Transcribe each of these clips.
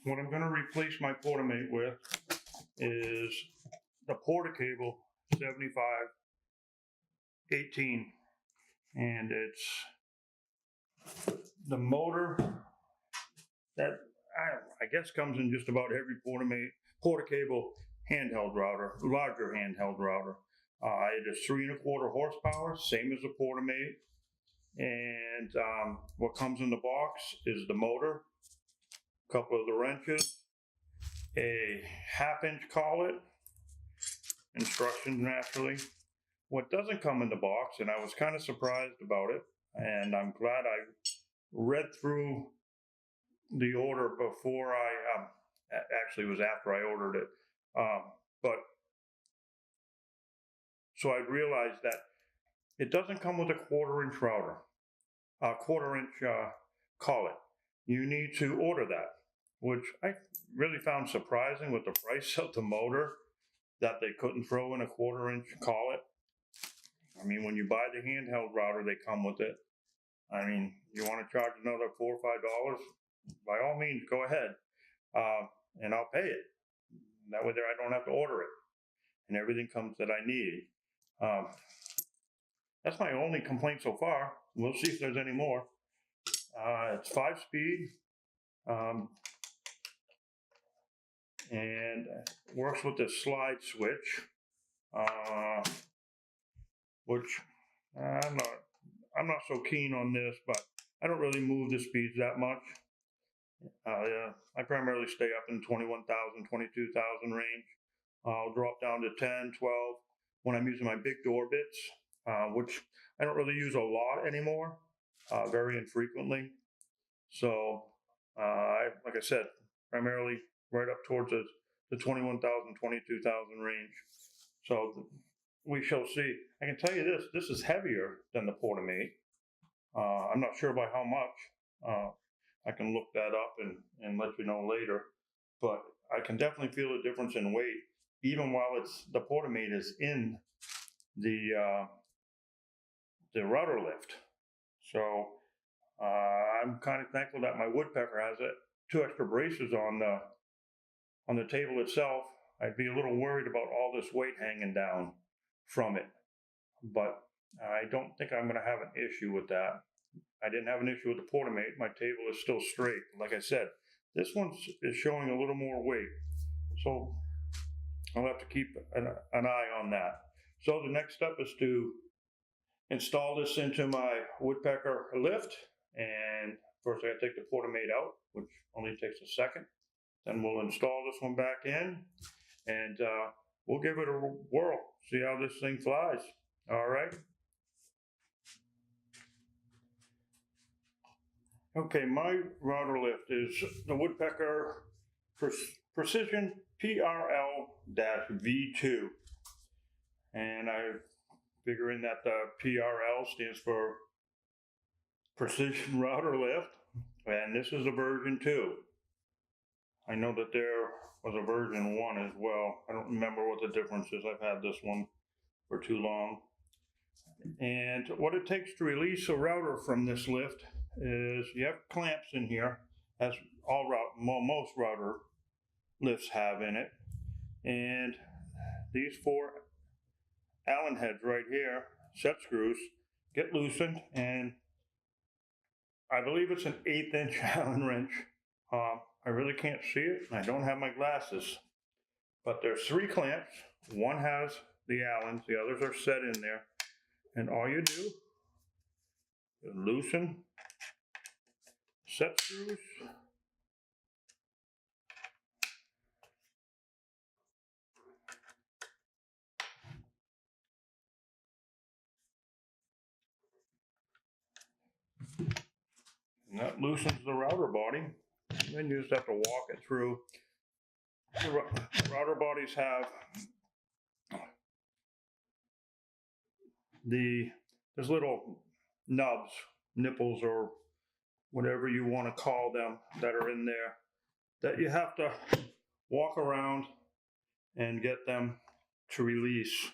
what I'm going to replace my Portamate with is the Portacable 7518, and it's the motor that I guess comes in just about every Portacable handheld router, larger handheld router. It is 3¼ horsepower, same as the Portamate. And what comes in the box is the motor, a couple of the wrenches, a 1/2-inch collet, instructions naturally. What doesn't come in the box, and I was kind of surprised about it, and I'm glad I read through the order before actually it was after I ordered it. But so I realized that it doesn't come with a 1/4-inch router, a 1/4-inch collet. You need to order that, which I really found surprising with the price of the motor, that they couldn't throw in a 1/4-inch collet. I mean, when you buy the handheld router, they come with it. I mean, you want to charge another $4 or $5? By all means, go ahead, and I'll pay it. That way there I don't have to order it, and everything comes that I need. That's my only complaint so far. We'll see if there's any more. It's 5-speed, and works with the slide switch, which I'm not so keen on this, but I don't really move the speeds that much. I primarily stay up in 21,000, 22,000 range. I'll drop down to 10, 12 when I'm using my big door bits, which I don't really use a lot anymore, very infrequently. So, like I said, primarily right up towards the 21,000, 22,000 range. So we shall see. I can tell you this is heavier than the Portamate. I'm not sure by how much. I can look that up and let you know later, but I can definitely feel the difference in weight, even while the Portamate is in the router lift. So I'm kind of thankful that my woodpecker has 2 extra braces on the table itself. I'd be a little worried about all this weight hanging down from it, but I don't think I'm going to have an issue with that. I didn't have an issue with the Portamate. My table is still straight. Like I said, this one is showing a little more weight, so I'll have to keep an eye on that. So the next step is to install this into my woodpecker lift, and first I gotta take the Portamate out, which only takes a second. Then we'll install this one back in, and we'll give it a whirl, see how this thing flies. All right. Okay, my router lift is the Woodpecker Precision PRL-V2. And I'm figuring that the PRL stands for Precision Router Lift, and this is a version 2. I know that there was a version 1 as well. I don't remember what the difference is. I've had this one for too long. And what it takes to release a router from this lift is you have clamps in here, as most router lifts have in it. And these 4 Allen heads right here, set screws, get loosened, and I believe it's an 1/8-inch Allen wrench. I really can't see it, and I don't have my glasses. But there's 3 clamps. One has the Allens, the others are set in there. And all you do is loosen set screws, and that loosens the router body. And then you just have to walk it through. The router bodies have there's little nubs, nipples, or whatever you want to call them, that are in there, that you have to walk around and get them to release.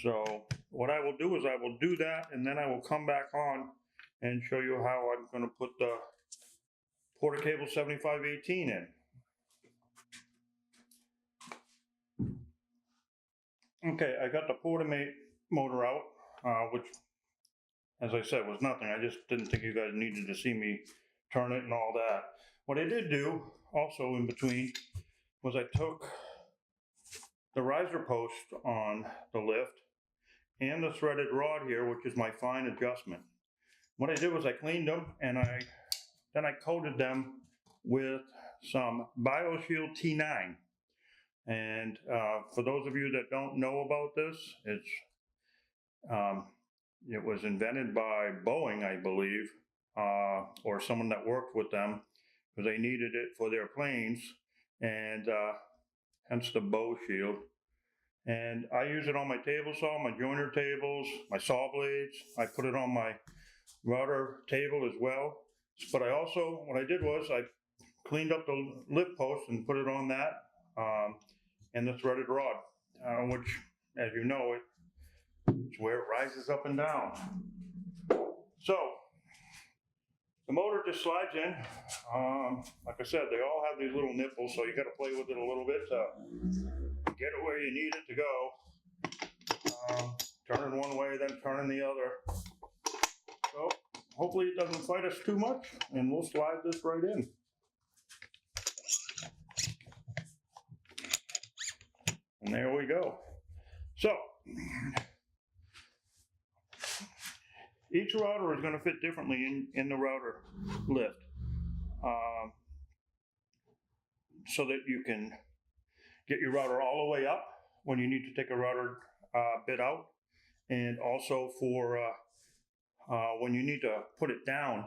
So what I will do is I will do that, and then I will come back on and show you how I'm going to put the Portacable 7518 in. Okay, I got the Portamate motor out, which, as I said, was nothing. I just didn't think you guys needed to see me turn it and all that. What I did do also in between was I took the riser post on the lift and the threaded rod here, which is my fine adjustment. What I did was I cleaned them and then I coated them with some BioShield T9. And for those of you that don't know about this, it was invented by Boeing, I believe, or someone that worked with them, because they needed it for their planes, and hence the Bow Shield. And I use it on my table saw, my joiner tables, my saw blades. I put it on my router table as well. But I also, what I did was I cleaned up the lift post and put it on that, and the threaded rod, which, as you know, it's where it rises up and down. So the motor just slides in. Like I said, they all have these little nipples, so you got to play with it a little bit to get it where you need it to go. Turning one way, then turning the other. So hopefully it doesn't fight us too much, and we'll slide this right in. And there we go. So each router is going to fit differently in the router lift, so that you can get your router all the way up when you need to take a router bit out, and also for when you need to put it down,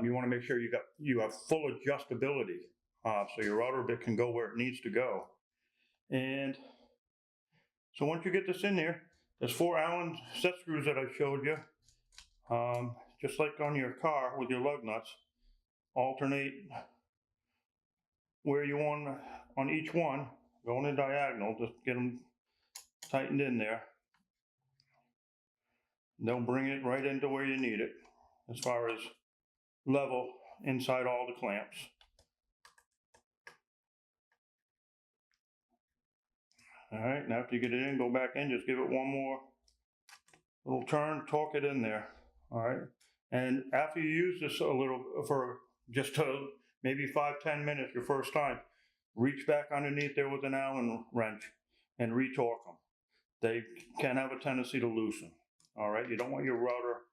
you want to make sure you have full adjustability, so your router bit can go where it needs to go. And so once you get this in there, there's 4 Allen set screws that I showed you. Just like on your car with your lug nuts, alternate where you want on each one, going in diagonal, just get them tightened in there. They'll bring it right into where you need it, as far as level inside all the clamps. All right, now after you get it in, go back in, just give it one more little turn, torque it in there. All right, and after you use this a little for just maybe 5-10 minutes your first time, reach back underneath there with an Allen wrench and retorque them. They can have a tendency to loosen. All right, you don't want your router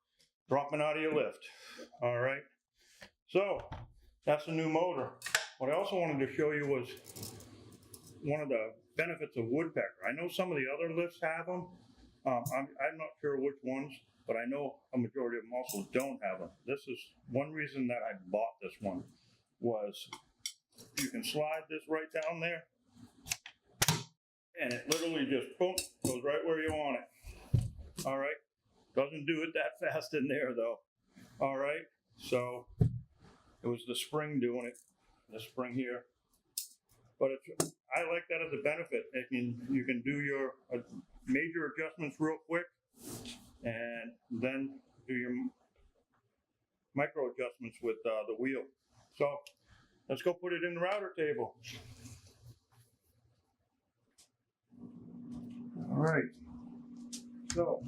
dropping out of your lift. All right, so that's the new motor. What I also wanted to show you was one of the benefits of Woodpecker. I know some of the other lifts have them. I'm not sure which ones, but I know a majority of them also don't have them. This is one reason that I bought this one, was you can slide this right down there, and it literally just, boom, goes right where you want it. All right, doesn't do it that fast in there though. All right, so it was the spring doing it, the spring here. But I like that as a benefit. You can do your major adjustments real quick, and then do your micro adjustments with the wheel. So let's go put it in the router table. All right, so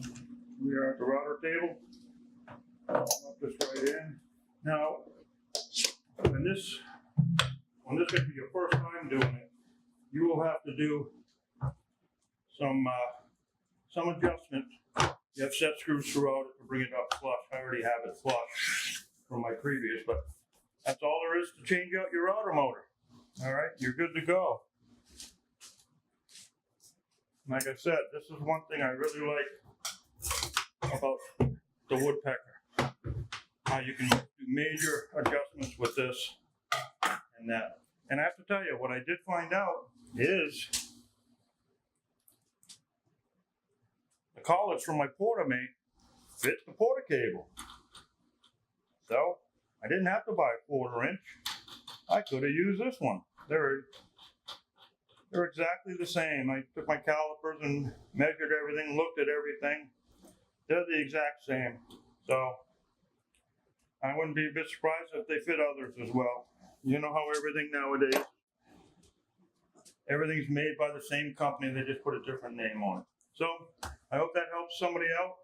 we are at the router table. I'll put this right in. Now, when this is your first time doing it, you will have to do some adjustment. You have set screws throughout it to bring it up flush. I already have it flush from my previous, but that's all there is to change out your router motor. All right, you're good to go. Like I said, this is one thing I really like about the Woodpecker. How you can do major adjustments with this and that. And I have to tell you, what I did find out is the collets from my Portamate fit the Porta cable. So I didn't have to buy a 1/4 inch. I could have used this one. They're exactly the same. I took my calipers and measured everything, looked at everything. They're the exact same. So I wouldn't be a bit surprised if they fit others as well. You know how everything nowadays Everything's made by the same company. They just put a different name on it. So I hope that helps somebody out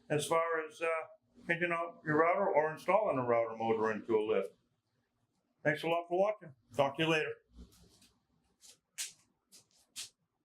as far as changing out your router or installing a router motor into a lift. Thanks a lot for watching. Talk to you later.